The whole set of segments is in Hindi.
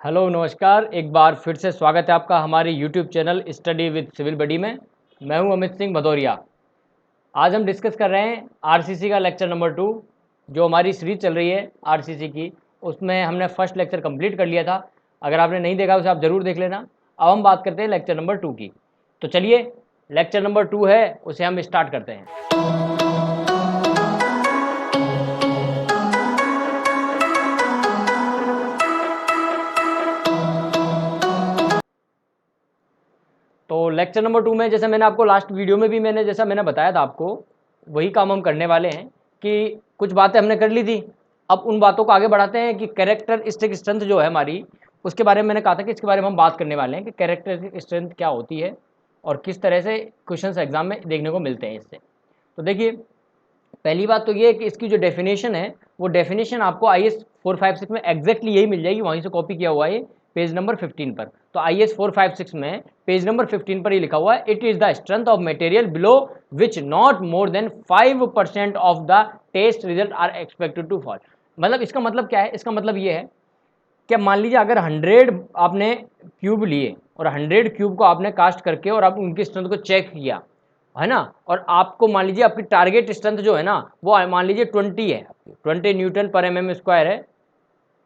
हेलो नमस्कार, एक बार फिर से स्वागत है आपका हमारे YouTube channel study with civil buddy में। मैं हूं अमित सिंह भदौरिया। आज हम डिस्कस कर रहे हैं आरसीसी का लेक्चर नंबर 2, जो हमारी सीरीज चल रही है आरसीसी की। उसमें हमने फर्स्ट लेक्चर कंप्लीट कर लिया था। अगर आपने नहीं देखा उसे आप ज़रूर देख लेना। अब हम बात करते हैं लेक्चर नंबर 2 की। तो चलिए, लेक्चर नंबर 2 है, उसे हम स्टार्ट करते हैं। तो लेक्चर नंबर 2 में जैसे मैंने आपको लास्ट वीडियो में भी मैंने बताया था आपको, वही काम हम करने वाले हैं कि कुछ बातें हमने कर ली थी। अब उन बातों को आगे बढ़ाते हैं कि कैरेक्टरिस्टिक स्ट्रेंथ जो है हमारी, उसके बारे में मैंने कहा था कि इसके बारे में हम बात करने वाले हैं कि कैरेक्टरिस्टिक स्ट्रेंथ क्या होती है और किस तरह से क्वेश्चन एग्जाम में देखने को मिलते हैं इससे। तो देखिए, पहली बात तो ये है कि इसकी जो डेफिनेशन है, वो डेफिनेशन आपको IAS 456 में एग्जैक्टली यही मिल जाएगी, वहीं से कॉपी किया हुआ है पेज नंबर 15 पर। तो IAS 456 में पेज नंबर 15 पर ये लिखा हुआ है, it is the strength of material below which not more than 5% of the test result are expected to fall. मतलब इसका मतलब क्या है? इसका मतलब ये है कि मान लीजिए अगर 100 आपने क्यूब लिए और 100 क्यूब को आपने कास्ट करके और आप उनकी स्ट्रेंथ को चेक किया, है ना, और आपको मान लीजिए आपकी टारगेट स्ट्रेंथ जो है ना, वो मान लीजिए 20 है, 20 न्यूटन पर mm² है,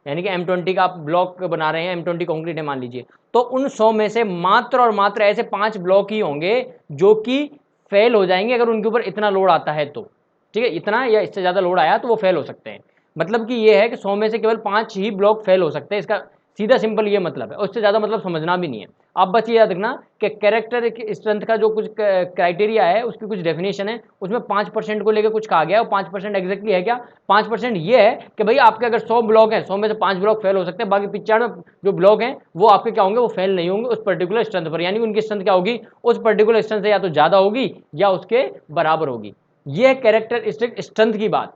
यानी कि M20 का आप ब्लॉक बना रहे हैं, M20 कंक्रीट है मान लीजिए। तो उन 100 में से मात्र और मात्र ऐसे 5 ब्लॉक ही होंगे जो कि फेल हो जाएंगे अगर उनके ऊपर इतना लोड आता है तो। ठीक है, इतना या इससे ज़्यादा लोड आया तो वो फेल हो सकते हैं। मतलब कि ये है कि 100 में से केवल 5 ही ब्लॉक फेल हो सकते हैं। इसका सीधा सिंपल ये मतलब है, उससे ज़्यादा मतलब समझना भी नहीं है। आप बस ये याद रखना कि कैरेक्टर स्ट्रेंथ का जो कुछ क्राइटेरिया है, उसकी कुछ डेफिनेशन है, उसमें 5% को लेकर कुछ कहा गया है। और 5% एग्जैक्टली है क्या? 5% ये है कि भाई आपके अगर 100 ब्लॉक हैं, 100 में से 5 ब्लॉक फेल हो सकते हैं, बाकी 95 जो ब्लॉक हैं वो आपके क्या होंगे? वो फेल नहीं होंगे उस पर्टिकुलर स्ट्रेंथ पर। यानी उनकी स्ट्रेंथ क्या होगी? उस पर्टिकुलर स्ट्रेंथ से या तो ज़्यादा होगी या उसके बराबर होगी। ये कैरेक्टरिस्टिक स्ट्रेंथ की बात।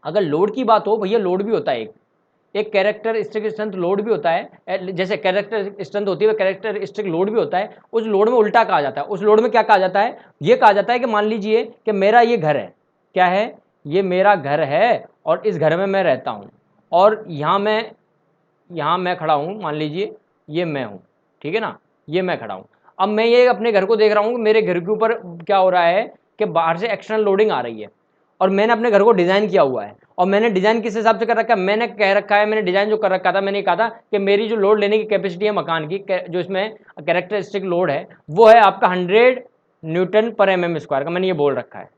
अगर लोड की बात हो, भैया लोड भी होता है, एक कैरेक्टरिस्टिक स्ट्रेंथ लोड भी होता है। जैसे कैरेक्टर स्ट्रेंथ होती है, कैरेक्टरिस्टिक लोड भी होता है। उस लोड में उल्टा कहा जाता है। उस लोड में क्या कहा जाता है? ये कहा जाता है कि मान लीजिए कि मेरा ये घर है, क्या है? ये मेरा घर है और इस घर में मैं रहता हूँ, और यहाँ मैं खड़ा हूँ, मान लीजिए ये मैं हूँ, ठीक है ना, ये मैं खड़ा हूँ। अब मैं ये अपने घर को देख रहा हूँ, मेरे घर के ऊपर क्या हो रहा है कि बाहर से एक्सटर्नल लोडिंग आ रही है, और मैंने अपने घर को डिज़ाइन किया हुआ है। और मैंने डिज़ाइन किस हिसाब से कर रखा है? मैंने कह रखा है, मैंने डिज़ाइन जो कर रखा था, मैंने कहा था कि मेरी जो लोड लेने की कैपेसिटी है मकान की, जो इसमें कैरेक्टरिस्टिक लोड है, वो है आपका 100 न्यूटन पर mm² का, मैंने ये बोल रखा है।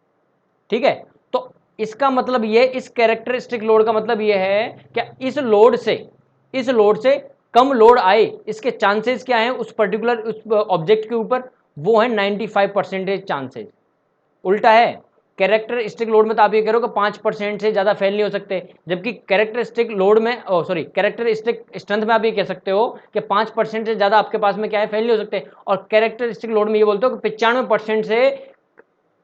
ठीक है, तो इसका मतलब ये, इस कैरेक्टरिस्टिक लोड का मतलब ये है कि इस लोड से कम लोड आए, इसके चांसेस क्या हैं उस पर्टिकुलर उस ऑब्जेक्ट के ऊपर? वो है 95% चांसेस। उल्टा है, कैरेक्टरिस्टिक लोड में तो आप ये कह रहे हो कि 5% से ज़्यादा फेल नहीं हो सकते, जबकि कैरेक्टरिस्टिक लोड में कैरेक्टरिस्टिक स्ट्रेंथ में आप ये कह सकते हो कि 5% से ज़्यादा आपके पास में क्या है? फेल नहीं हो सकते। और कैरेक्टरिस्टिक लोड में ये बोलते हो कि 95% से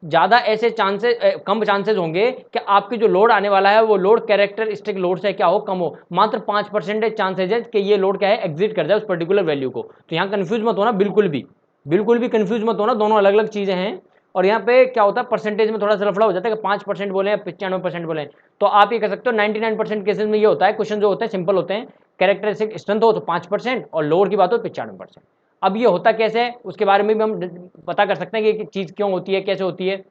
ज़्यादा ऐसे चांसेस, कम चांसेस होंगे कि आपकी जो लोड आने वाला है वो लोड कैरेक्टरिस्टिक लोड से क्या हो? कम हो। मात्र 5% चांसेज है कि ये लोड क्या है? एग्जिट कर जाए उस पर्टिकुलर वैल्यू को। तो यहाँ कंफ्यूज मत होना, बिल्कुल भी कंफ्यूज मत होना, दोनों अलग अलग चीज़ें हैं। और यहाँ पे क्या होता है, परसेंटेज में थोड़ा सा लफड़ा हो जाता है कि 5% बोले या 95% बोले। तो आप ये कह सकते हो 99% केसेज में ये होता है, क्वेश्चन जो होते हैं सिंपल होते हैं, कैरेक्टरिस्टिक स्ट्रेंथ हो तो 5% और लोड की बात हो 95%। अब ये होता कैसे है उसके बारे में भी हम पता कर सकते हैं कि चीज़ क्यों होती है, कैसे होती है।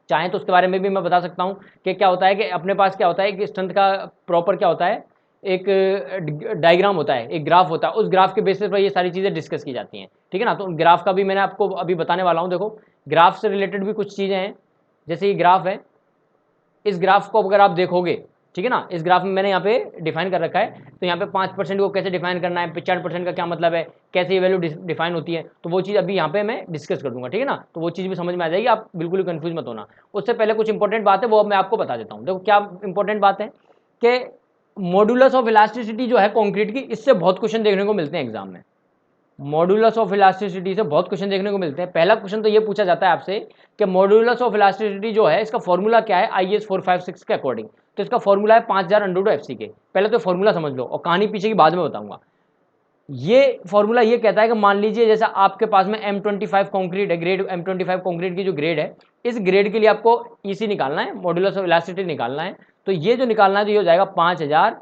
चाहें तो उसके बारे में भी मैं बता सकता हूँ कि क्या होता है कि अपने पास क्या होता है कि स्ट्रेंथ का प्रॉपर क्या होता है, एक डायग्राम होता है, एक ग्राफ होता है। उस ग्राफ के बेसिस पर ये सारी चीज़ें डिस्कस की जाती हैं। ठीक है ना, तो ग्राफ का भी मैंने आपको अभी बताने वाला हूँ। देखो, ग्राफ से रिलेटेड भी कुछ चीज़ें हैं। जैसे ये ग्राफ है, इस ग्राफ को अगर आप देखोगे, ठीक है ना, इस ग्राफ में मैंने यहाँ पे डिफाइन कर रखा है। तो यहाँ पे 5% को कैसे डिफाइन करना है, 95% का क्या मतलब है, कैसे ये वैल्यू डिफाइन होती है, तो वो चीज़ अभी यहाँ पे मैं डिस्कस कर दूंगा। ठीक है ना, तो वो चीज़ भी समझ में आ जाएगी, आप बिल्कुल भी कंफ्यूज मत होना। उससे पहले कुछ इंपॉर्टेंट बात है वो मैं आपको बता देता हूँ। देखो क्या इंपॉर्टेंट बात है कि मॉडुलस ऑफ इलास्टिसिटी जो है कॉन्क्रीट की, इससे बहुत क्वेश्चन देखने को मिलते हैं एग्जाम में। मॉडुलस ऑफ इलास्टिसिटी से बहुत क्वेश्चन देखने को मिलते हैं। पहला क्वेश्चन तो ये पूछा जाता है आपसे कि मॉडुलस ऑफ इलास्टिसिटी जो है इसका फॉर्मूला क्या है IAS 456 के अकॉर्डिंग। तो इसका फॉर्मूला है 5000 √FC के। पहले तो फॉर्मूला समझ लो और कहानी पीछे की बाद में बताऊंगा। ये फॉर्मूला ये कहता है कि मान लीजिए जैसा आपके पास में M25 कंक्रीट है, ग्रेड M25 कंक्रीट की जो ग्रेड है, इस ग्रेड के लिए आपको EC निकालना है, मॉडुलस ऑफ इलास्टिसिटी निकालना है। तो ये जो निकालना है तो ये हो जाएगा 5000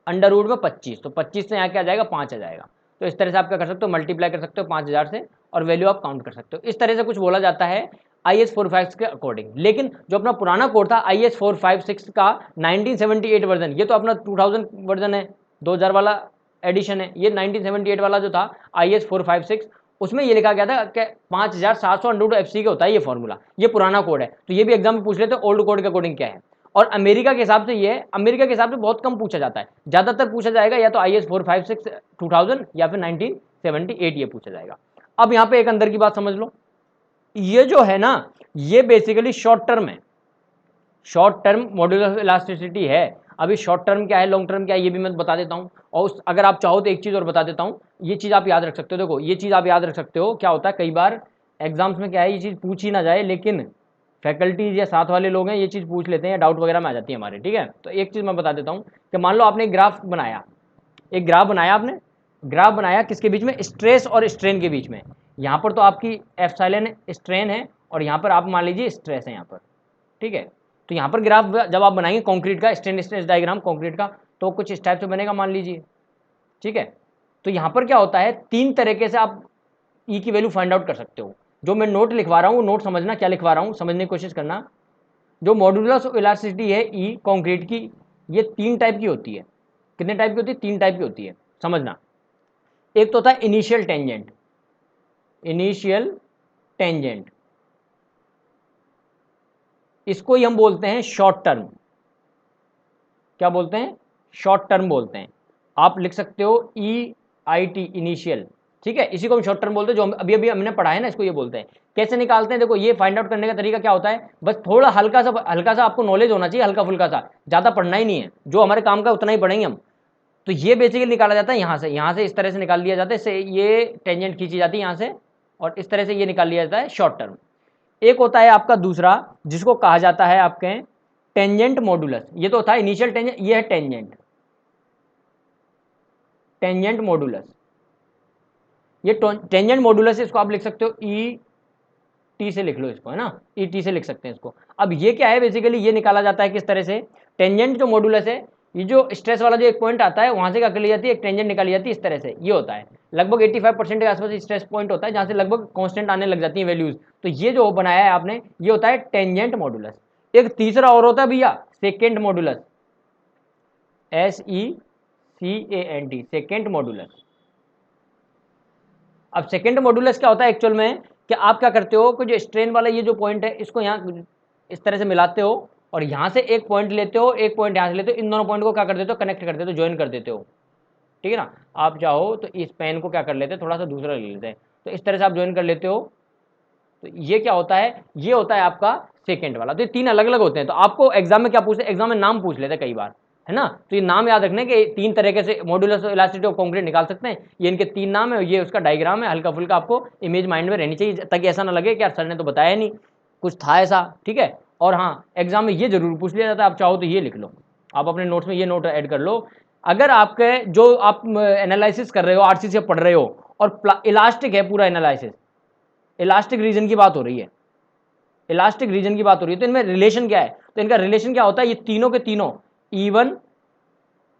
अंडर रूट में 25, तो 25 से यहाँ क्या आ जाएगा 5 आ जाएगा। तो इस तरह से आप क्या कर सकते हो, मल्टीप्लाई कर सकते हो 5000 से और वैल्यू आप काउंट कर सकते हो। इस तरह से कुछ बोला जाता है IS 456 के अकॉर्डिंग। लेकिन जो अपना पुराना कोड था IS 456 का 1978 वर्जन, ये तो अपना 2000 वर्जन है, 2000 वाला एडिशन है। ये 1978 वाला जो था IS 456, उसमें ये लिखा गया था कि 5700 अंडर FC का होता है ये फॉर्मूला। ये पुराना कोड है, तो ये भी एग्जाम में पूछ लेते हैं ओल्ड कोड के अकॉर्डिंग क्या है। और अमेरिका के हिसाब से ये, अमेरिका के हिसाब से बहुत कम पूछा जाता है, ज़्यादातर पूछा जाएगा या तो IS 456 2000 या फिर 1978 ये पूछा जाएगा। अब यहाँ पे एक अंदर की बात समझ लो, ये जो है ना ये बेसिकली शॉर्ट टर्म है, शॉर्ट टर्म मॉड्यूलस इलास्टिसिटी है। अभी शॉर्ट टर्म क्या है, लॉन्ग टर्म क्या है, ये भी मैं बता देता हूँ। और अगर आप चाहो तो एक चीज़ और बता देता हूँ, ये चीज़ आप याद रख सकते हो। देखो ये चीज़ आप याद रख सकते हो, क्या होता है कई बार एग्जाम्स में क्या है, ये चीज़ पूछ ही ना जाए, लेकिन फैकल्टीज या साथ वाले लोग हैं ये चीज़ पूछ लेते हैं या डाउट वगैरह में आ जाती है हमारे, ठीक है। तो एक चीज़ मैं बता देता हूँ कि मान लो आपने एक ग्राफ बनाया, एक ग्राफ बनाया आपने, ग्राफ बनाया किसके बीच में, स्ट्रेस और स्ट्रेन के बीच में। यहाँ पर तो आपकी एप्सिलॉन स्ट्रेन है और यहाँ पर आप मान लीजिए स्ट्रेस है यहाँ पर, ठीक है। तो यहाँ पर ग्राफ जब आप बनाएंगे कंक्रीट का स्ट्रेन स्ट्रेस डायग्राम कंक्रीट का, तो कुछ इस टाइप से बनेगा मान लीजिए, ठीक है। तो यहाँ पर क्या होता है, तीन तरीके से आप ई की वैल्यू फाइंड आउट कर सकते हो। जो मैं नोट लिखवा रहा हूँ, नोट समझना क्या लिखवा रहा हूँ, समझने की कोशिश करना। जो मॉड्यूलस ऑफ इलास्टिसिटी है ई कंक्रीट की, ये तीन टाइप की होती है। कितने टाइप की होती है, तीन टाइप की होती है, समझना। एक तो होता है इनिशियल टेंजेंट, इनिशियल टेंजेंट, इसको ही हम बोलते हैं शॉर्ट टर्म। क्या बोलते हैं, शॉर्ट टर्म बोलते हैं। आप लिख सकते हो EIT इनिशियल, ठीक है। इसी को हम शॉर्ट टर्म बोलते हैं, जो अभी अभी हमने पढ़ा है ना, इसको ये बोलते हैं। कैसे निकालते हैं, देखो ये फाइंड आउट करने का तरीका क्या होता है, बस थोड़ा हल्का सा आपको नॉलेज होना चाहिए, हल्का फुल्का सा, ज़्यादा पढ़ना ही नहीं है, जो हमारे काम का उतना ही पढ़ेंगे हम। तो ये बेसिकली निकाला जाता है यहाँ से इस तरह से निकाल लिया जाता है, इससे ये टेंजेंट खींची जाती है यहाँ से, और इस तरह से ये निकाल लिया जाता है शॉर्ट टर्म। एक होता है आपका दूसरा, जिसको कहा जाता है आपके टेंजेंट मॉडुलस। ये तो होता है इनिशियल टेंजेंट, ये है टेंजेंट, टेंजेंट मॉडुलस। ये टेंजेंट मॉडुलस, इसको आप लिख सकते हो ET से लिख लो इसको, है ना, ET से लिख सकते हैं इसको। अब ये क्या है, बेसिकली ये निकाला जाता है किस तरह से, टेंजेंट जो मॉडुलस है, ये जो स्ट्रेस वाला जो एक पॉइंट आता है वहां से क्या कर ली जाती है, एक टेंजेंट निकाली जाती है इस तरह से। ये होता है लगभग 85% के आसपास स्ट्रेस पॉइंट होता है, जहां से लगभग कांस्टेंट आने लग जाती है वैल्यूज। तो ये जो बनाया है आपने, ये होता है टेंजेंट मॉडुलस। एक तीसरा और होता है भैया, second modulus, SECANT, second modulus. अब सेकेंड मॉडुलस क्या होता है एक्चुअल में, कि आप क्या करते हो कि जो स्ट्रेन वाला ये जो पॉइंट है, इसको यहाँ इस तरह से मिलाते हो और यहाँ से एक पॉइंट लेते हो, एक पॉइंट यहाँ से लेते हो, इन दोनों पॉइंट को क्या कर देते हो, कनेक्ट कर देते हो, ज्वाइन कर देते हो, ठीक है ना। आप चाहो तो इस पेन को क्या कर लेते हैं, थोड़ा सा दूसरा ले लेते हैं, तो इस तरह से आप ज्वाइन कर लेते हो। तो ये क्या होता है, ये होता है आपका सेकेंड वाला। तो ये तीन अलग अलग होते हैं। तो आपको एग्जाम में क्या पूछते हैं, एग्जाम में नाम पूछ लेते हैं कई बार, है ना। तो ये नाम याद रखने के तीन तरीके से मॉड्यूलस इलास्टिसिटी ऑफ कंक्रीट निकाल सकते हैं। ये इनके तीन नाम है, ये उसका डायग्राम है, हल्का फुल्का आपको इमेज माइंड में रहनी चाहिए, ताकि ऐसा ना लगे कि यार सर ने तो बताया नहीं, कुछ था ऐसा, ठीक है। और हाँ, एग्जाम में ये जरूर पूछ लिया जाता है, आप चाहो तो ये लिख लो, आप अपने नोट्स में ये नोट ऐड कर लो। अगर आपके जो आप एनालिसिस कर रहे हो, RCC पढ़ रहे हो और इलास्टिक है पूरा एनालिसिस, इलास्टिक रीजन की बात हो रही है, इलास्टिक रीजन की बात हो रही है, तो इनमें रिलेशन क्या है, तो इनका रिलेशन क्या होता है, ये तीनों के तीनों E1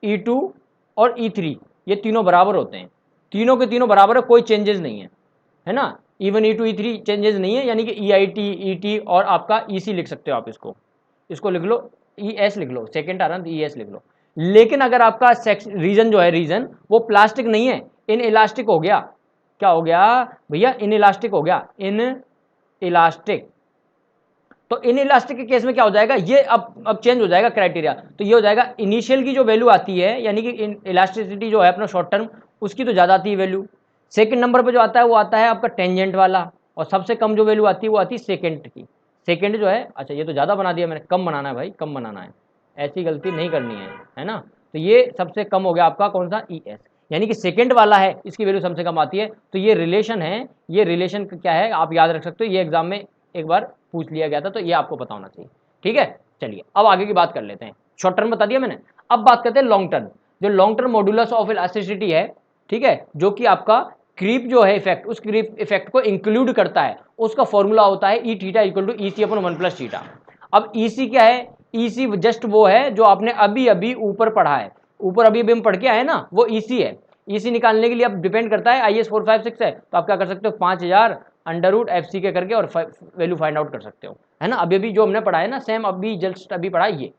E2 और E3 ये तीनों बराबर होते हैं, तीनों के तीनों बराबर है, कोई चेंजेस नहीं है ना। E1 E2 E3 चेंजेस नहीं है, यानी कि EIT ET और आपका EC लिख सकते हो आप, इसको लिख लो, ES लिख लो, सेकेंड आ रहा है तो ES लिख लो। लेकिन अगर आपका रीजन जो है, रीजन वो प्लास्टिक नहीं है, इन इलास्टिक हो गया, क्या हो गया भैया, इन इलास्टिक हो गया, इन इलास्टिक। तो इन इलास्टिक के केस में क्या हो जाएगा, ये अब चेंज हो जाएगा क्राइटेरिया। तो ये हो जाएगा इनिशियल की जो वैल्यू आती है, यानी कि इलास्टिसिटी जो है अपना शॉर्ट टर्म, उसकी तो ज़्यादा आती है वैल्यू। सेकंड नंबर पे जो आता है वो आता है आपका टेंजेंट वाला, और सबसे कम जो वैल्यू आती है वो आती है सेकंड की। सेकंड जो है, अच्छा ये तो ज़्यादा बना दिया मैंने, कम बनाना है भाई, कम बनाना है, ऐसी गलती नहीं करनी है ना। तो ये सबसे कम हो गया आपका कौन सा, ES, यानी कि सेकंड वाला है, इसकी वैल्यू सबसे कम आती है। तो ये रिलेशन है, ये रिलेशन क्या है आप याद रख सकते हो, ये एग्जाम में एक बार पूछ लिया गया था, तो ये आपको पता होना चाहिए, ठीक है। चलिए अब आगे की बात कर लेते हैं, शॉर्ट टर्म बता दिया मैंने, अब बात करते हैं लॉन्ग टर्म। जो long term modulus of elasticity है, ठीक है, जो कि आपका क्रीप जो है इफेक्ट, उस क्रीप इफेक्ट को इंक्लूड करता है, उसका फॉर्मूला होता है E theta equal to EC upon 1 plus theta. अब EC क्या है, EC जस्ट वो है जो आपने अभी अभी ऊपर पढ़ा है, ऊपर अभी अभी हम पढ़ के आए ना, वो ईसी है। ईसी निकालने के लिए अब डिपेंड करता है IAS 456 है, तो आप क्या कर सकते हो 5000 √FC के करके और वैल्यू फाइंड आउट कर सकते हो, है ना। अभी अभी जो हमने पढ़ा है ना सेम, अभी जस्ट अभी पढ़ा ये।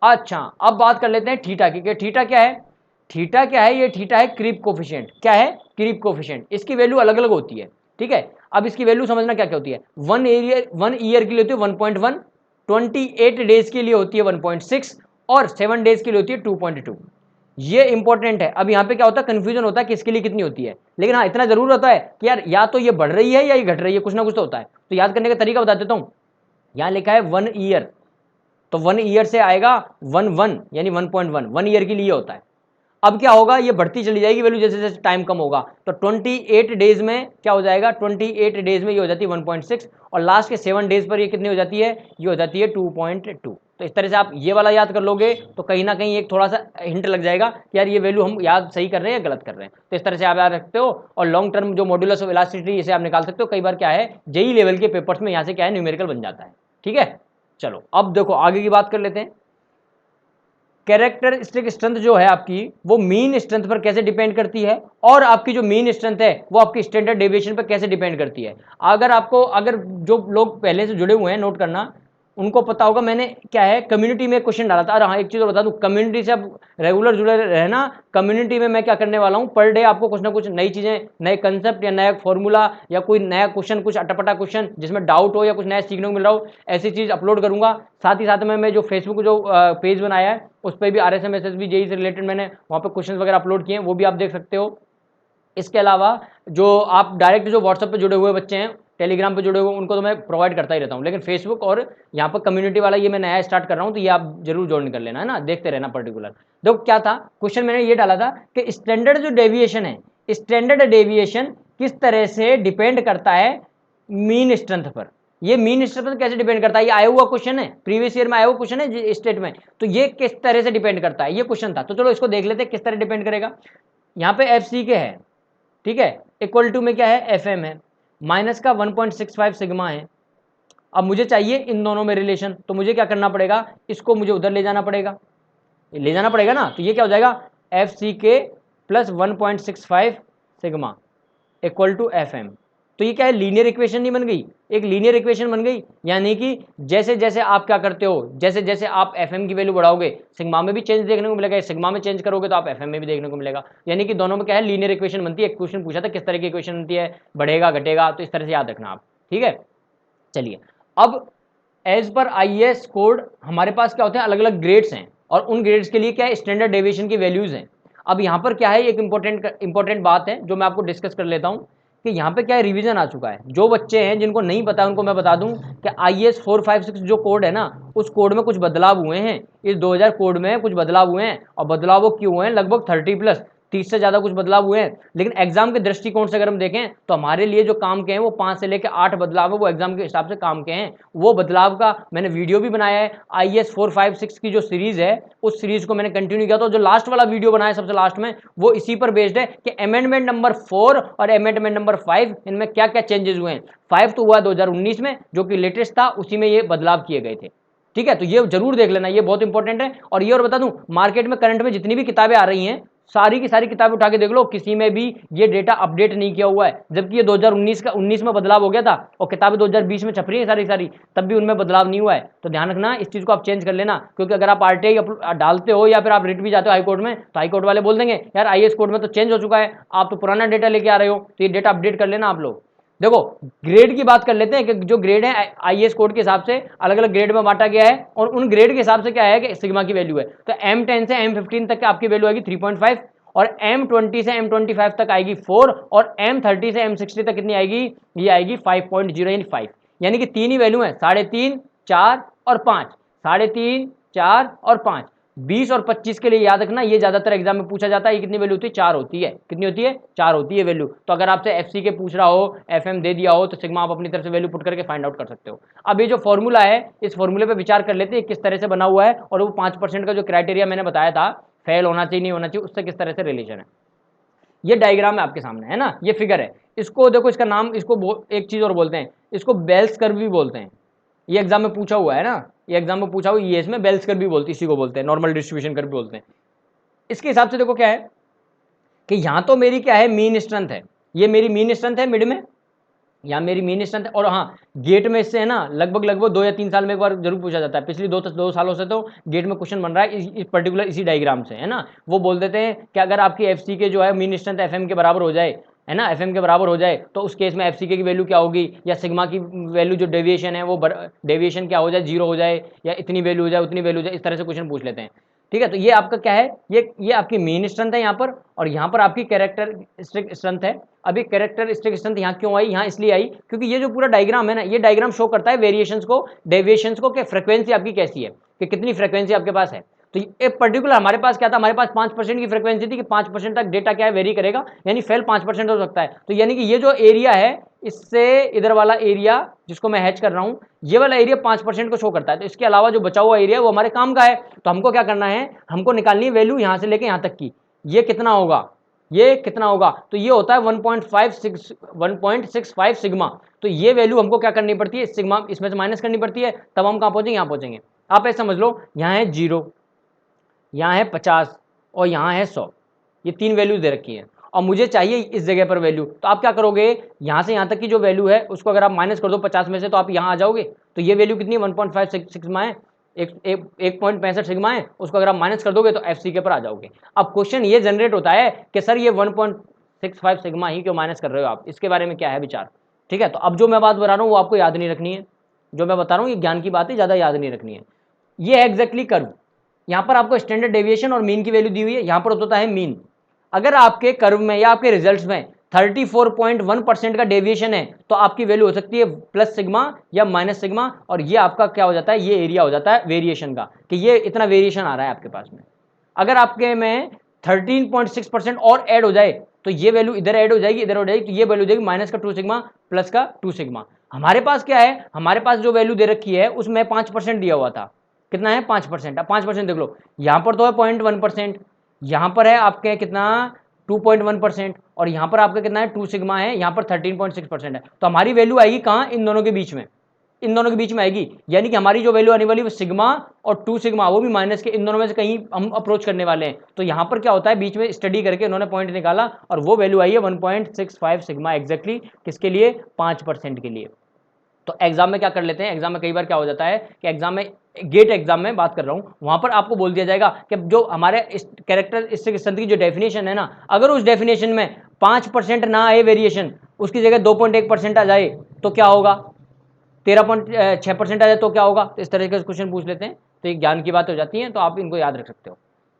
अच्छा, अब बात कर लेते हैं थीटा की, थीटा क्या है। थीटा क्या है, ये थीटा है क्रीप कोफिशिएंट। क्या है, क्रीप कोफिशिएंट। इसकी वैल्यू अलग अलग होती है, ठीक है। अब इसकी वैल्यू समझना क्या क्या होती है। 1 ईयर के लिए होती है 1.1, 28 डेज के लिए होती है 1.6 और 7 डेज के लिए होती है 2.2। ये इंपॉर्टेंट है। अब यहाँ पे क्या होता है, कंफ्यूजन होता है किसके लिए कितनी होती है, लेकिन हाँ इतना जरूर होता है कि यार या तो ये बढ़ रही है या ये घट रही है, कुछ ना कुछ तो होता है। तो याद करने का तरीका बता देता हूँ। यहाँ लिखा है 1 ईयर, तो 1 ईयर से आएगा 1 यानी 1.1, 1 ईयर के लिए होता है। अब क्या होगा, ये बढ़ती चली जाएगी वैल्यू जैसे जैसे टाइम कम होगा। तो 28 डेज में क्या हो जाएगा, 28 डेज में ये हो जाती है 1.6 और लास्ट के 7 डेज पर ये कितनी हो जाती है, ये हो जाती है 2.2। तो इस तरह से आप ये वाला याद कर लोगे तो कहीं ना कहीं एक थोड़ा सा हिंट लग जाएगा कि यार ये वैल्यू हम याद सही कर रहे हैं या गलत कर रहे हैं। तो इस तरह से आप याद रखते हो। और लॉन्ग टर्म जो मॉड्यूलस ऑफ इलास्टिसिटी इसे आप निकाल सकते हो। कई बार क्या है जेई लेवल के पेपर्स में यहाँ से क्या है न्यूमेरिकल बन जाता है, ठीक है। चलो अब देखो आगे की बात कर लेते हैं। कैरेक्टरिस्टिक स्ट्रेंथ जो है आपकी, वो मीन स्ट्रेंथ पर कैसे डिपेंड करती है, और आपकी जो मीन स्ट्रेंथ है वो आपकी स्टैंडर्ड डेविएशन पर कैसे डिपेंड करती है। अगर जो लोग पहले से जुड़े हुए हैं, नोट करना, उनको पता होगा मैंने क्या है कम्युनिटी में क्वेश्चन डाला था। और हाँ एक चीज और बता दूं, कम्युनिटी से अब रेगुलर जुड़े रहना। कम्युनिटी में मैं क्या करने वाला हूँ, पर डे आपको कुछ ना कुछ नई चीजें, नए कंसेप्ट या नया फॉर्मूला या कोई नया क्वेश्चन, कुछ अटपटा क्वेश्चन जिसमें डाउट हो या कुछ नया सीखने को मिल रहा हो, ऐसी चीज अपलोड करूंगा। साथ ही साथ में मैं जो फेसबुक जो पेज बनाया है उस पर भी RSMSSB जेई से रिलेटेड मैंने वहाँ पे क्वेश्चन वगैरह अपलोड किए हैं, वो भी आप देख सकते हो। इसके अलावा जो आप डायरेक्ट जो व्हाट्सएप पे जुड़े हुए बच्चे हैं, टेलीग्राम पे जुड़े हुए, उनको तो मैं प्रोवाइड करता ही रहता हूँ, लेकिन फेसबुक और यहाँ पर कम्युनिटी वाला ये मैं नया स्टार्ट कर रहा हूँ, तो ये आप जरूर ज्वाइन कर लेना, है ना, देखते रहना पर्टिकुलर। देखो क्या था क्वेश्चन, मैंने ये डाला था कि स्टैंडर्ड जो डेविएशन है, स्टैंडर्ड डेविएशन किस तरह से डिपेंड करता है मीन स्ट्रेंथ पर। ये मीन स्ट्रेंथ पर कैसे डिपेंड करता है, ये आया हुआ क्वेश्चन है, प्रीवियस ईयर में आया हुआ क्वेश्चन है स्टेट में, तो ये किस तरह से डिपेंड करता है, ये क्वेश्चन था। तो चलो इसको देख लेते हैं किस तरह डिपेंड करेगा। यहाँ पे FC के है, ठीक है, इक्वल टू में क्या है FM है, माइनस का 1.65 सिग्मा है। अब मुझे चाहिए इन दोनों में रिलेशन, तो मुझे क्या करना पड़ेगा, इसको मुझे उधर ले जाना पड़ेगा, ले जाना पड़ेगा ना। तो ये क्या हो जाएगा FCK plus 1.65 sigma equal to FM। तो ये क्या है, लीनियर इक्वेशन नहीं बन गई, एक लीनियर इक्वेशन बन गई। यानी कि जैसे जैसे आप क्या करते हो, जैसे जैसे आप FM की वैल्यू बढ़ाओगे सिग्मा में भी चेंज देखने को मिलेगा, सिग्मा में चेंज करोगे तो आप FM में भी देखने को मिलेगा। यानी कि दोनों में क्या है, लीनियर इक्वेशन बनती है। एक क्वेश्चन पूछा था किस तरह की इक्वेशन बनती है, बढ़ेगा घटेगा, तो इस तरह से याद रखना आप, ठीक है। चलिए अब एज पर IAS कोड हमारे पास क्या होते हैं, अलग अलग ग्रेड्स हैं, और उन ग्रेड्स के लिए क्या है स्टैंडर्ड डेविएशन की वैल्यूज हैं। अब यहाँ पर क्या है, एक इंपॉर्टेंट बात है जो मैं आपको डिस्कस कर लेता हूँ कि यहाँ पे क्या है, रिवीजन आ चुका है। जो बच्चे हैं जिनको नहीं पता उनको मैं बता दूं कि IAS 456 जो कोड है ना, उस कोड में कुछ बदलाव हुए हैं। इस 2000 कोड में कुछ बदलाव हुए हैं, और बदलाव वो क्यों हुए हैं, लगभग 30 से ज़्यादा कुछ बदलाव हुए हैं। लेकिन एग्जाम के दृष्टिकोण से अगर हम देखें तो हमारे लिए जो काम के हैं वो 5 से लेकर 8 बदलाव है, वो एग्जाम के हिसाब से काम के हैं। वो बदलाव का मैंने वीडियो भी बनाया है। IAS 456 की जो सीरीज है उस सीरीज को मैंने कंटिन्यू किया, तो जो लास्ट वाला वीडियो बनाया सबसे लास्ट में, वो इसी पर बेस्ड है कि अमेंडमेंट नंबर 4 और अमेंडमेंट नंबर 5 इनमें क्या क्या चेंजेस हुए हैं। 5 तो हुआ 2019 में जो कि लेटेस्ट था, उसी में ये बदलाव किए गए थे, ठीक है। तो ये जरूर देख लेना, ये बहुत इंपॉर्टेंट है। और ये और बता दूं, मार्केट में करंट में जितनी भी किताबें आ रही हैं, सारी की सारी किताबें उठा के देख लो, किसी में भी ये डेटा अपडेट नहीं किया हुआ है। जबकि ये 2019 में बदलाव हो गया था, और किताबें 2020 में छप रही है सारी सारी, तब भी उनमें बदलाव नहीं हुआ है। तो ध्यान रखना इस चीज को आप चेंज कर लेना, क्योंकि अगर आप RTI डालते हो या फिर आप रिट भी जाते हो हाईकोर्ट में, तो हाईकोर्ट वाले बोल देंगे यार IAS कोड में तो चेंज हो चुका है, आप तो पुराना डेटा लेके आ रहे हो, तो ये डेटा अपडेट कर लेना आप लोग। देखो ग्रेड की बात कर लेते हैं कि जो ग्रेड है IAS कोड के हिसाब से अलग अलग ग्रेड में बांटा गया है, और उन ग्रेड के हिसाब से क्या है कि सिग्मा की वैल्यू है। तो M10 से M15 तक आपकी वैल्यू आएगी 3.5, और M20 से M25 तक आएगी 4, और M30 से M60 तक कितनी आएगी, ये आएगी 5.0 यानी 5। यानी कि 3 ही वैल्यू है, 3.5, 4 और 5, 3.5, 4 और 5। 20 और 25 के लिए याद रखना, ये ज्यादातर एग्जाम में पूछा जाता है। ये कितनी वैल्यू होती है, 4 होती है। कितनी होती है, 4 होती है वैल्यू। तो अगर आपसे FC के पूछ रहा हो, FM दे दिया हो, तो सिग्मा आप अपनी तरफ से वैल्यू पुट करके फाइंड आउट कर सकते हो। अब ये जो फॉर्मूला है, इस फॉर्मूले पे विचार कर लेते हैं किस तरह से बना हुआ है, और वो 5% का जो क्राइटेरिया मैंने बताया था, फेल होना चाहिए नहीं होना चाहिए, उससे किस तरह से रिलेशन है। ये डायग्राम है आपके सामने, है ना, ये फिगर है। इसको देखो, इसका नाम, इसको एक चीज और बोलते हैं, इसको बेल्स कर्व भी बोलते हैं। ये एग्जाम में पूछा हुआ है ना, ये एग्जाम में पूछा हुआ, ये इसमें बेल्स कर्व भी बोलते, इसी को बोलते हैं, नॉर्मल डिस्ट्रीब्यूशन कर्व भी बोलते हैं। इसके हिसाब से देखो क्या है कि यहां तो मेरी क्या है, मीन स्ट्रेंथ है, ये मेरी मीन स्ट्रेंथ है मिड में, यहाँ मेरी मीन स्ट्रेंथ है। और हाँ, गेट में इससे है ना लगभग 2 या 3 साल में एक बार जरूर पूछा जाता है, पिछली 2 सालों से तो गेट में क्वेश्चन बन रहा है इस पर्टिकुलर इसी डायग्राम से, है ना। वो बोल देते हैं कि अगर आपकी एफसी के जो है मीन स्ट्रेंथ एफएम के बराबर हो जाए, है ना, एफएम के बराबर हो जाए, तो उस केस में एफसीके की वैल्यू क्या होगी, या सिग्मा की वैल्यू जो डेविएशन है वो डेविएशन क्या हो जाए, 0 हो जाए, या इतनी वैल्यू हो जाए, उतनी वैल्यू हो जाए, इस तरह से क्वेश्चन पूछ लेते हैं। ठीक है, तो ये आपका क्या है, ये आपकी मीन स्ट्रेंथ है यहाँ पर, और यहाँ पर आपकी कैरेक्टरिस्टिक स्ट्रेंथ है। अभी कैरेक्टरिस्टिक स्ट्रेंथ यहाँ क्यों आई, यहाँ इसलिए आई क्योंकि ये जो पूरा डायग्राम है ना, ये डायग्राम शो करता है वेरिएशंस को, डेविएशंस को, कि फ्रीक्वेंसी आपकी कैसी है, कि कितनी फ्रीक्वेंसी आपके पास है। तो एक पर्टिकुलर हमारे पास क्या था, हमारे पास 5% की फ्रीक्वेंसी थी कि 5% तक डेटा क्या है, वेरी करेगा, यानी फेल 5% हो सकता है। तो यानी कि ये जो एरिया है, इससे इधर वाला एरिया जिसको मैं हैच कर रहा हूं, ये वाला एरिया 5% को शो करता है। तो इसके अलावा जो बचा हुआ एरिया वो हमारे काम का है। तो हमको क्या करना है, हमको निकालनी है वैल्यू यहां से लेके यहां तक की, ये कितना होगा, ये कितना होगा, तो ये होता है 1.65 सिग्मा। तो ये वैल्यू हमको क्या करनी पड़ती है, सिग्मा इसमें से माइनस करनी पड़ती है, तब हम कहां पहुंचेंगे, यहां पहुंचेंगे। आप ऐसा समझ लो, यहां है 0, यहाँ है 50 और यहाँ है 100, ये 3 वैल्यूज दे रखी है, और मुझे चाहिए इस जगह पर वैल्यू। तो आप क्या करोगे, यहाँ से यहाँ तक की जो वैल्यू है उसको अगर आप माइनस कर दो 50 में से, तो आप यहाँ आ जाओगे। तो ये वैल्यू कितनी है, 1.5 सिग्मा है, 1.65 सिग्मा है, उसको अगर आप माइनस कर दोगे तो एफ सी के पर आ जाओगे। अब क्वेश्चन ये जनरेट होता है कि सर ये 1.65 सिग्मा ही क्यों माइनस कर रहे हो आप, इसके बारे में क्या है विचार। ठीक है, तो अब जो मैं बात बता रहा हूँ वो आपको याद नहीं रखनी है, जो मैं बता रहा हूँ ये ज्ञान की बात है, ज़्यादा याद नहीं रखनी है। ये है एग्जैक्टली कर्व, यहाँ पर आपको स्टैंडर्ड डेविएशन और मीन की वैल्यू दी हुई है, यहाँ पर होता है मीन। अगर आपके कर्व में या आपके रिजल्ट्स में 34.1% का डेविएशन है, तो आपकी वैल्यू हो सकती है प्लस सिग्मा या माइनस सिग्मा, और ये आपका क्या हो जाता है, ये एरिया हो जाता है वेरिएशन का, कि ये इतना वेरिएशन आ रहा है आपके पास में। अगर आपके में 13.6% और ऐड हो जाए, तो ये वैल्यू इधर ऐड हो जाएगी, इधर हो जाएगी, तो ये वैल्यू देगी माइनस का 2 सिग्मा प्लस का 2 सिग्मा। हमारे पास क्या है, हमारे पास जो वैल्यू दे रखी है उसमें 5% दिया हुआ था, कितना है 5%। अब 5% देख लो, यहाँ पर तो है 0.1%, यहाँ पर है आपके कितना 2.1%, और यहाँ पर आपका कितना है 2 सिग्मा है, यहाँ पर 13.6% है। तो हमारी वैल्यू आएगी कहाँ, इन दोनों के बीच में, इन दोनों के बीच में आएगी। यानी कि हमारी जो वैल्यू आने वाली वो सिग्मा और 2 सिग्मा, वो भी माइनस के, इन दोनों में से कहीं हम अप्रोच करने वाले हैं। तो यहाँ पर क्या होता है, बीच में स्टडी करके उन्होंने पॉइंट निकाला और वो वैल्यू आई है 1.65 सिग्मा एग्जैक्टली, किसके लिए, 5% के लिए। तो एग्जाम में क्या कर लेते हैं, एग्जाम में कई बार क्या हो जाता है कि एग्जाम में, गेट एग्जाम में बात कर रहा हूं, वहां पर आपको बोल दिया जाएगा कि जो हमारे कैरेक्टरिस्टिक स्ट्रेंथ की जो डेफिनेशन है ना, अगर उस डेफिनेशन में 5% ना आए वेरिएशन, उसकी जगह 2.1% आ जाए तो क्या होगा, 13.6% आ जाए तो क्या होगा। तो इस तरह के क्वेश्चन पूछ लेते हैं, तो ये ज्ञान की बात हो जाती है, तो आप इनको याद रख सकते हो।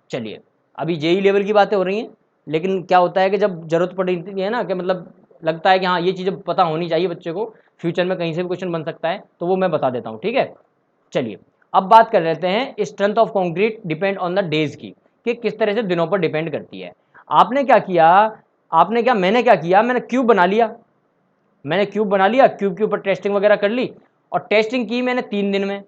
चलिए, अभी जेई लेवल की बातें हो रही हैं, लेकिन क्या होता है कि जब जरूरत पड़ती है ना, कि मतलब लगता है कि हाँ ये चीज़ें पता होनी चाहिए बच्चे को, फ्यूचर में कहीं से भी क्वेश्चन बन सकता है, तो वो मैं बता देता हूँ। ठीक है, चलिए अब बात कर लेते हैं strength of concrete depend on the days की, कि किस तरह से दिनों पर डिपेंड करती है। आपने क्या किया, मैंने क्या किया, मैंने क्यूब बना लिया, क्यूब के ऊपर टेस्टिंग वगैरह कर ली, और टेस्टिंग की मैंने 3 दिन में,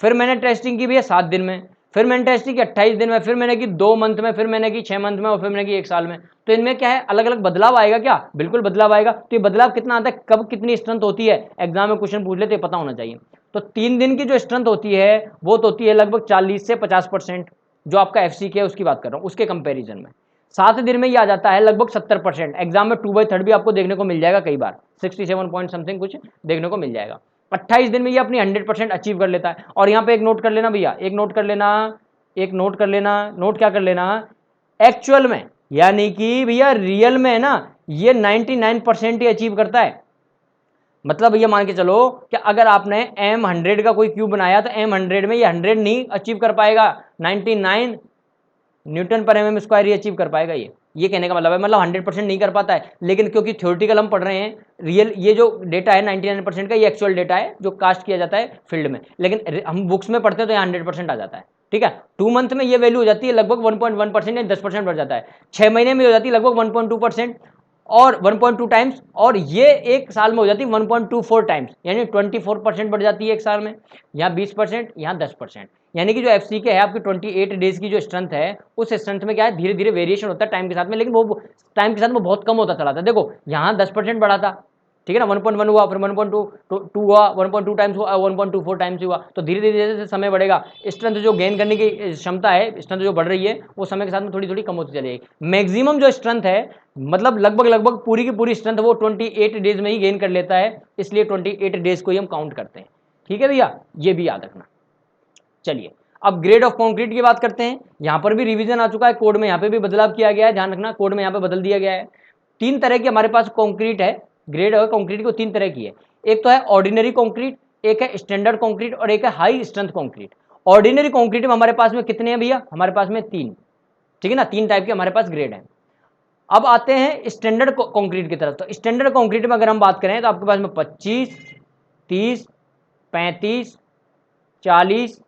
फिर मैंने टेस्टिंग की भैया 7 दिन में, फिर मैंने टेस्टिंग की 28 दिन में, फिर मैंने की 2 मंथ में, फिर मैंने की 6 मंथ में, और फिर मैंने की 1 साल में। तो इनमें क्या है, अलग अलग बदलाव आएगा क्या, बिल्कुल बदलाव आएगा। तो ये बदलाव कितना आता है, कब कितनी स्ट्रेंथ होती है, एग्जाम में क्वेश्चन पूछ लेते हैं, पता होना चाहिए। तो 3 दिन की जो स्ट्रेंथ होती है वो तो होती है लगभग 40 से 50%, जो आपका एफसीके है उसकी बात कर रहा हूँ, उसके कंपेरिजन में। 7 दिन में ये आ जाता है लगभग 70%। एग्जाम में 2/3 भी आपको देखने को मिल जाएगा, कई बार 67 पॉइंट समथिंग कुछ देखने को मिल जाएगा। 28 दिन में ये अपनी 100% अचीव कर लेता है। और यहाँ पे एक नोट कर लेना भैया, एक नोट कर लेना, नोट क्या कर लेना, एक्चुअल में यानी कि भैया रियल में है ना, ये 99% ही अचीव करता है। मतलब ये मान के चलो कि अगर आपने M100 का कोई क्यूब बनाया तो M100 में ये 100 नहीं अचीव कर पाएगा, 99 न्यूटन पर mm स्क्वायर ही अचीव कर पाएगा। ये कहने का मतलब है, मतलब 100% नहीं कर पाता है, लेकिन क्योंकि थ्योरेटिकल हम पढ़ रहे हैं, रियल ये जो डेटा है 99% का, ये एक्चुअल डेटा है जो कास्ट किया जाता है फील्ड में, लेकिन हम बुक्स में पढ़ते हैं तो यहाँ 100% आ जाता है। ठीक है, 2 मंथ में ये वैल्यू हो जाती है लगभग 1.1% या 10% बढ़ जाता है, 6 महीने में हो जाती है लगभग 1.2% और 1.2 टाइम्स, और ये 1 साल में हो जाती है 1.24 टाइम्स, यानी 24% बढ़ जाती है 1 साल में। यहाँ 20%, यहाँ 10%, यानी कि जो एफसीके है आपकी 28 डेज की जो स्ट्रेंथ है, उस स्ट्रेंथ में क्या है, धीरे धीरे वेरिएशन होता है टाइम के साथ में, लेकिन वो टाइम के साथ में बहुत कम होता चला था। देखो यहाँ 10% बढ़ा था, ठीक है ना, 1.1 हुआ, फिर 1.2 हुआ, 1.2 टाइम्स हुआ, 1.24 टाइम्स हुआ। तो धीरे धीरे जैसे समय बढ़ेगा, स्ट्रेंथ जो गेन करने की क्षमता है, स्ट्रेंथ जो बढ़ रही है, वो समय के साथ में थोड़ी थोड़ी कम होती चलेगी। मैक्सिमम जो स्ट्रेंथ है, मतलब लगभग पूरी की पूरी स्ट्रेंथ वो 28 डेज में ही गेन कर लेता है, इसलिए 28 डेज को ही हम काउंट करते हैं। ठीक है भैया, ये भी याद रखना। चलिए अब ग्रेड ऑफ कंक्रीट की बात करते हैं। यहां पर भी रिवीजन आ चुका है, कोड में यहां पे भी बदलाव किया गया है, ध्यान रखना, कोड में यहां पे बदल दिया गया है। 3 तरह की हमारे पास कंक्रीट है, ग्रेड और कंक्रीट को 3 तरह की है। एक तो है ऑर्डिनरी कंक्रीट, एक है स्टैंडर्ड कंक्रीट और एक है high strength concrete. Ordinary concrete में हमारे पास में कितने हैं भैया, हमारे पास में 3, ठीक है ना, 3 टाइप के हमारे पास ग्रेड है। अब आते हैं स्टैंडर्ड कंक्रीट की तरफ। तो स्टैंडर्ड कंक्रीट में अगर हम बात करें तो आपके पास में 25, 30, 35, 40,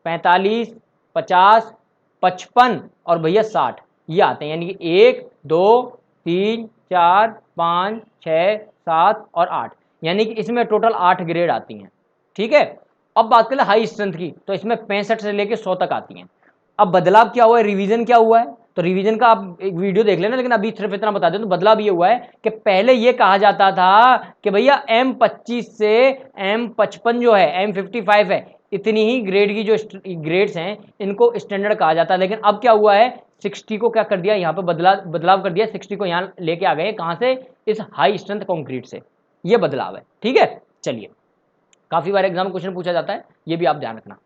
45, 50, 55 और भैया 60 ये आते हैं, यानी कि 1, 2, 3, 4, 5, 6, 7 और 8, यानी कि इसमें टोटल 8 ग्रेड आती हैं। ठीक है, अब बात करें हाई स्ट्रेंथ की, तो इसमें 65 से लेकर 100 तक आती हैं। अब बदलाव क्या हुआ है, रिवीजन क्या हुआ है, तो रिवीजन का आप एक वीडियो देख लेना, लेकिन अभी सिर्फ इतना बता दें तो बदलाव ये हुआ है कि पहले ये कहा जाता था कि भैया M25 से M55 जो है, M55 है, इतनी ही ग्रेड की जो ग्रेड्स हैं इनको स्टैंडर्ड कहा जाता है। लेकिन अब क्या हुआ है, 60 को क्या कर दिया, यहाँ पे बदलाव कर दिया, 60 को यहाँ लेके आ गए, कहाँ से, इस हाई स्ट्रेंथ कंक्रीट से, ये बदलाव है। ठीक है, चलिए, काफी बार एग्जाम क्वेश्चन पूछा जाता है, ये भी आप ध्यान रखना।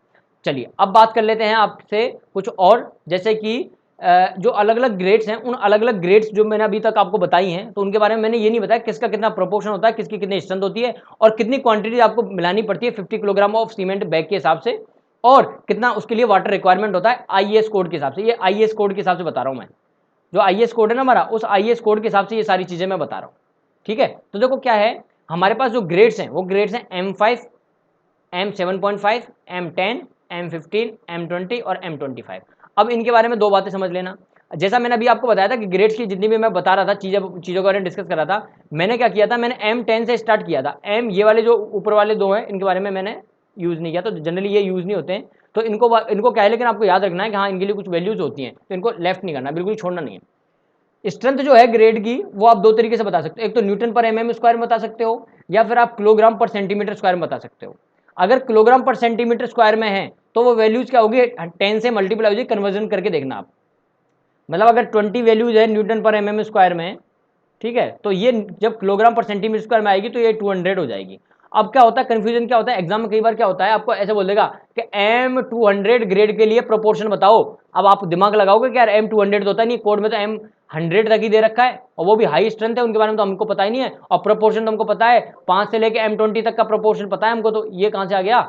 चलिए अब बात कर लेते हैं आपसे कुछ और, जैसे कि जो अलग अलग ग्रेड्स हैं, उन अलग अलग ग्रेड्स जो मैंने अभी तक आपको बताई हैं, तो उनके बारे में मैंने ये नहीं बताया किसका कितना प्रोपोर्शन होता है, किसकी कितनी स्ट्रेंथ होती है, और कितनी क्वांटिटी आपको मिलानी पड़ती है 50 किलोग्राम ऑफ सीमेंट बैग के हिसाब से, और कितना उसके लिए वाटर रिक्वायरमेंट होता है IAS कोड के हिसाब से। ये IAS कोड के हिसाब से बता रहा हूँ मैं, जो IAS कोड है ना हमारा, उस IAS कोड के हिसाब से ये सारी चीजें मैं बता रहा हूँ। ठीक है, तो देखो क्या है, हमारे पास जो ग्रेड्स हैं वो ग्रेड्स हैं M5, M7.5, M10, M15, M20 और M25। अब इनके बारे में 2 बातें समझ लेना। जैसा मैंने अभी आपको बताया था कि ग्रेड्स की जितनी भी मैं बता रहा था चीज़ों के बारे में डिस्कस कर रहा था, मैंने क्या किया था, मैंने M10 से स्टार्ट किया था। ये वाले जो ऊपर वाले 2 हैं, इनके बारे में मैंने यूज़ नहीं किया, तो जनरली ये यूज़ नहीं होते हैं, तो इनको क्या है, लेकिन आपको याद रखना है कि हाँ इनके लिए कुछ वैल्यूज होती हैं, तो इनको लेफ्ट नहीं करना, बिल्कुल छोड़ना नहीं है। स्ट्रेंथ जो है ग्रेड की, वो आप 2 तरीके से बता सकते हो, एक तो न्यूटन पर mm स्क्वायर में बता सकते हो, या फिर आप किलोग्राम पर सेंटीमीटर स्क्वायर में बता सकते हो। अगर किलोग्राम पर सेंटीमीटर स्क्वायर में है तो वो वैल्यूज क्या होगी, 10 से मल्टीप्लाई हो जाएगी, कन्वर्जन करके देखना आप, मतलब अगर 20 वैल्यूज है न्यूटन पर mm स्क्वायर में, ठीक है, तो ये जब किलोग्राम पर सेंटीमीटर स्क्वायर में आएगी तो ये 200 हो जाएगी। अब क्या होता है, कंफ्यूजन क्या होता है एग्जाम में, कई बार क्या होता है, आपको ऐसे बोल देगा कि M200 ग्रेड के लिए प्रोपोर्शन बताओ। अब आप दिमाग लगाओगे कि यार M200 तो होता नहीं, कोड में तो M100 तक ही दे रखा है, और वो भी हाई स्ट्रेंथ है, उनके बारे में तो हमको पता ही नहीं है, और प्रोपोर्शन तो हमको पता है 5 से लेके M20 तक का प्रोपोर्शन पता है हमको, तो ये कहाँ से आ गया।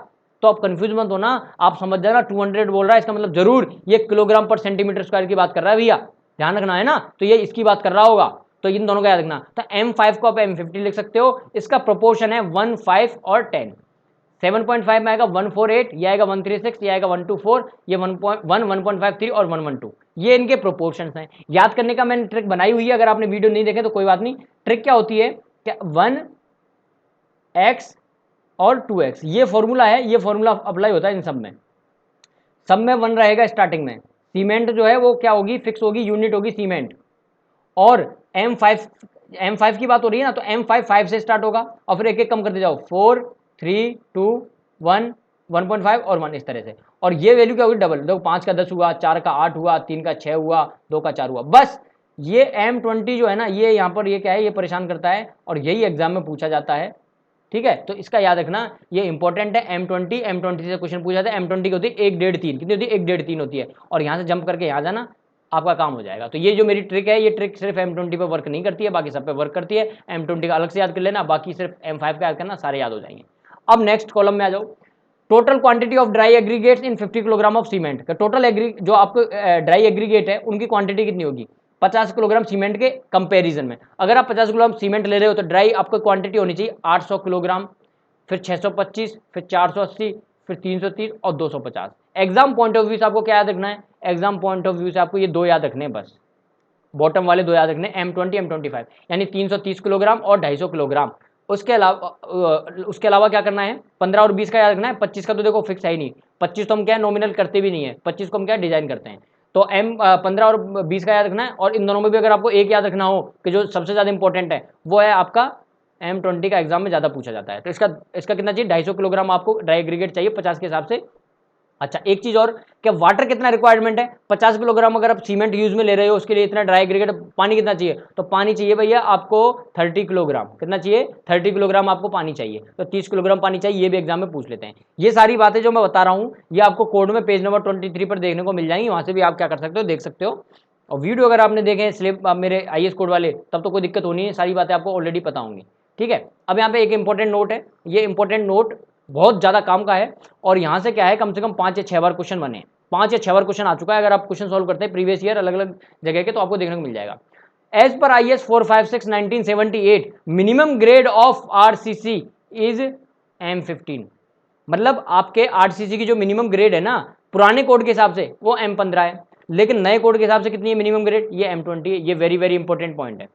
तो आप कंफ्यूज मत होना, आप समझ जाना 200 बोल रहा है, इसका मतलब जरूर ये किलोग्राम पर सेंटीमीटर स्क्वायर की बात कर रहा है भैया, ध्यान रखना है ना, तो ये इसकी बात कर रहा होगा, तो इन दोनों का याद रखना। तो M5 को आप M50 लिख सकते हो, इसका प्रोपोर्शन है 1, 5 और 10। 7.5 में आएगा 148, ये आएगा 136, ये आएगा 124, ये 1.1, 1.53 और 112, ये इनके प्रोपोर्शंस हैं। याद करने का मैंने ट्रिक बनाई हुई है, अगर आपने वीडियो नहीं देखे तो कोई बात नहीं। ट्रिक क्या होती है कि 1x और 2x, ये फॉर्मूला है, ये फॉर्मूला अप्लाई होता है इन सब में 1 रहेगा स्टार्टिंग में। सीमेंट जो है वो क्या होगी, फिक्स होगी, यूनिट होगी सीमेंट, और M5 की बात हो रही है ना, तो M5 5 से स्टार्ट होगा, और फिर एक एक कम करते जाओ, 4, 3, 2, 1, 1.5 और 1, इस तरह से। और ये वैल्यू क्या होगी, डबल, देखो 5 का 10 हुआ, 4 का 8 हुआ, 3 का 6 हुआ, 2 का 4 हुआ। बस ये M20 जो है ना, ये यहाँ पर ये क्या है, ये परेशान करता है, और यही एग्जाम में पूछा जाता है। ठीक है, तो इसका याद रखना, ये इंपॉर्टेंट है। M20 से क्वेश्चन पूछा जाता है। M20 की होती है 1.5 3, कितनी होती है, 1.5 3 होती है, और यहाँ से जंप करके यहाँ जाना, आपका काम हो जाएगा। तो ये जो मेरी ट्रिक है, ये ट्रिक सिर्फ M20 पे वर्क नहीं करती है, बाकी सब पे वर्क करती है। M20 का अलग से याद कर लेना, बाकी सिर्फ M5 का याद करना, सारे याद हो जाएंगे। अब नेक्स्ट कॉलम में आ जाओ, total quantity of dry aggregates in 50 kilogram of cement का टोटल जो आपको ड्राई एग्रीगेट है उनकी क्वांटिटी कितनी होगी 50 किलोग्राम सीमेंट के कंपैरिजन में। अगर आप 50 किलोग्राम सीमेंट ले रहे हो तो ड्राई आपको क्वांटिटी होनी चाहिए 800 किलोग्राम, फिर 625, फिर 480, फिर 330 और 250। एग्जाम पॉइंट ऑफ व्यू से आपको क्या याद रखना है, एग्जाम पॉइंट ऑफ व्यू से आपको ये 2 याद रखने हैं बस, बॉटम वाले 2 याद रखने, M20 M25, यानी 330 किलोग्राम और 250 किलोग्राम। उसके अलावा क्या करना है, 15 और 20 का याद रखना है। 25 का तो देखो फिक्स है ही नहीं, 25 तो हम क्या है नॉमिनल करते भी नहीं है, 25 को हम क्या डिजाइन करते हैं। तो 15 और 20 का याद रखना है। और इन दोनों में भी अगर आपको एक याद रखना हो कि जो सबसे ज़्यादा इंपॉर्टेंट है वो है आपका M20 का एग्जाम में ज़्यादा पूछा जाता है। तो इसका कितना चाहिए, 250 किलोग्राम आपको ड्राई एग्रीगेट चाहिए 50 के हिसाब से। अच्छा, एक चीज और, क्या वाटर कितना रिक्वायरमेंट है, 50 किलोग्राम अगर आप सीमेंट यूज में ले रहे हो उसके लिए इतना ड्राई एग्रीगेट, पानी कितना चाहिए, तो पानी चाहिए भैया आपको 30 किलोग्राम, कितना चाहिए 30 किलोग्राम आपको पानी चाहिए, तो 30 किलोग्राम पानी चाहिए, ये भी एग्जाम में पूछ लेते हैं। ये सारी बातें जो मैं बता रहा हूँ ये आपको कोड में पेज नंबर 23 पर देखने को मिल जाएंगी, वहां से भी आप क्या कर सकते हो, देख सकते हो। और वीडियो अगर आपने देखे स्लिप मेरे IAS कोड वाले, तब तो कोई दिक्कत होनी है, सारी बातें आपको ऑलरेडी पता होंगी। ठीक है, अब यहाँ पे एक इंपॉर्टेंट नोट है, ये इंपॉर्टेंट नोट बहुत ज़्यादा काम का है, और यहाँ से क्या है कम से कम 5 या 6 बार क्वेश्चन बने, 5 या 6 बार क्वेश्चन आ चुका है। अगर आप क्वेश्चन सॉल्व करते हैं प्रीवियस ईयर अलग अलग जगह के, तो आपको देखने को मिल जाएगा। As per IAS 456 1978 minimum grade of RCC is M15, मतलब आपके RCC की जो मिनिमम ग्रेड है ना, पुराने कोड के हिसाब से वो M15 है, लेकिन नए कोड के हिसाब से कितनी है मिनिमम ग्रेड, ये M20 है। ये वेरी वेरी इंपॉर्टेंट पॉइंट है,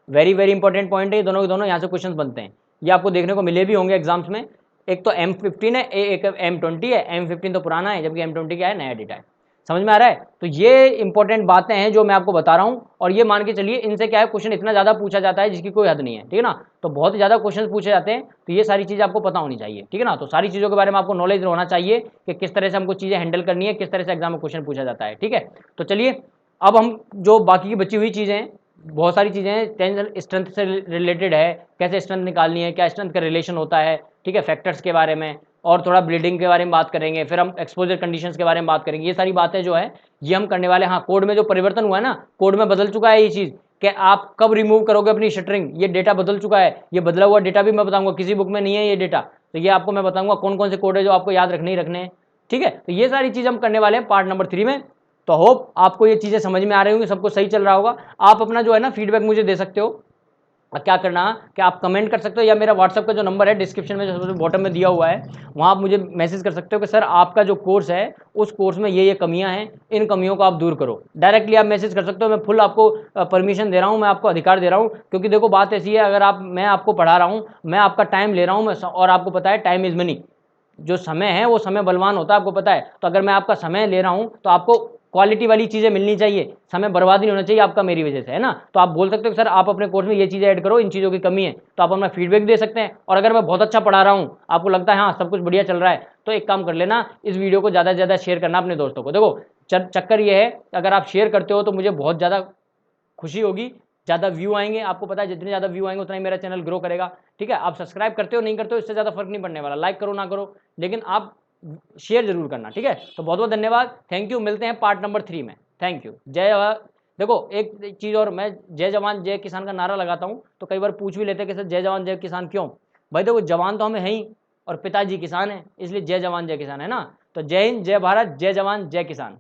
वेरी वेरी इंपॉर्टेंट पॉइंट है। ये दोनों के दोनों यहाँ से क्वेश्चन बनते हैं, ये आपको देखने को मिले भी होंगे एग्जाम्स में। एक तो M15 है, एक M20 है। M15 तो पुराना है, जबकि M20 क्या है, नया डेटा है। समझ में आ रहा है? तो ये इंपॉर्टेंट बातें हैं जो मैं आपको बता रहा हूँ, और ये मान के चलिए इनसे क्या है क्वेश्चन इतना ज़्यादा पूछा जाता है जिसकी कोई हद नहीं है, ठीक है ना। तो बहुत ज़्यादा क्वेश्चन पूछे जाते हैं, तो ये सारी चीज़ आपको पता होनी चाहिए, ठीक है ना। तो सारी चीज़ों के बारे में आपको नॉलेज होना चाहिए कि किस तरह से हमको चीज़ें हैंडल करनी है, किस तरह से एग्जाम में क्वेश्चन पूछा जाता है, ठीक है। तो चलिए अब हम जो बाकी की बची हुई चीज़ें हैं, बहुत सारी चीज़ें हैं, टेंशन स्ट्रेंथ से रिलेटेड है, कैसे स्ट्रेंथ निकालनी है, क्या स्ट्रेंथ का रिलेशन होता है, ठीक है, फैक्टर्स के बारे में, और थोड़ा ब्लीडिंग के बारे में बात करेंगे, फिर हम एक्सपोजर कंडीशंस के बारे में बात करेंगे। ये सारी बातें जो है ये हम करने वाले हैं। हाँ, कोड में जो परिवर्तन हुआ है ना, कोड में बदल चुका है ये चीज़ कि आप कब रिमूव करोगे अपनी शटरिंग, ये डेटा बदल चुका है। ये बदला हुआ डेटा भी मैं बताऊंगा, किसी बुक में नहीं है ये डेटा, तो ये आपको मैं बताऊंगा कौन कौन से कोड है जो आपको याद रखने ही रखने हैं, ठीक है। तो ये सारी चीज़ हम करने वाले हैं पार्ट नंबर 3 में। तो होप आपको ये चीज़ें समझ में आ रही होंगी, सबको सही चल रहा होगा। आप अपना जो है ना फीडबैक मुझे दे सकते हो, क्या करना कि आप कमेंट कर सकते हो, या मेरा व्हाट्सअप का जो नंबर है डिस्क्रिप्शन में जो बॉटम में दिया हुआ है, वहाँ आप मुझे मैसेज कर सकते हो कि सर आपका जो कोर्स है उस कोर्स में ये कमियां हैं, इन कमियों को आप दूर करो। डायरेक्टली आप मैसेज कर सकते हो, मैं फुल आपको परमिशन दे रहा हूँ, मैं आपको अधिकार दे रहा हूँ, क्योंकि देखो बात ऐसी है, अगर मैं आपको पढ़ा रहा हूँ, मैं आपका टाइम ले रहा हूँ, और आपको पता है टाइम इज मनी, जो समय है वो समय बलवान होता है, आपको पता है। तो अगर मैं आपका समय ले रहा हूँ तो आपको क्वालिटी वाली चीज़ें मिलनी चाहिए, समय बर्बाद नहीं होना चाहिए आपका मेरी वजह से, है ना। तो आप बोल सकते हो कि सर आप अपने कोर्स में ये चीज़ें ऐड करो, इन चीज़ों की कमी है, तो आप अपना फीडबैक दे सकते हैं। और अगर मैं बहुत अच्छा पढ़ा रहा हूँ, आपको लगता है हाँ सब कुछ बढ़िया चल रहा है, तो एक काम कर लेना, इस वीडियो को ज़्यादा से ज़्यादा शेयर करना अपने दोस्तों को। देखो चक्कर ये है, अगर आप शेयर करते हो तो मुझे बहुत ज़्यादा खुशी होगी, ज़्यादा व्यू आएंगे, आपको पता है जितने ज़्यादा व्यू आएंगे उतना ही मेरा चैनल ग्रो करेगा, ठीक है। आप सब्सक्राइब करते हो नहीं करते हो इससे ज़्यादा फर्क नहीं पड़ने वाला, लाइक करो ना करो, लेकिन आप शेयर जरूर करना, ठीक है। तो बहुत बहुत धन्यवाद, थैंक यू, मिलते हैं पार्ट नंबर 3 में, थैंक यू। देखो एक चीज़ और, मैं जय जवान जय किसान का नारा लगाता हूँ, तो कई बार पूछ भी लेते हैं कि सर जय जवान जय किसान क्यों। भाई देखो जवान तो हमें है ही, और पिताजी किसान है, इसलिए जय जवान जय किसान, है ना। तो जय हिंद, जय भारत, जय जवान जय किसान।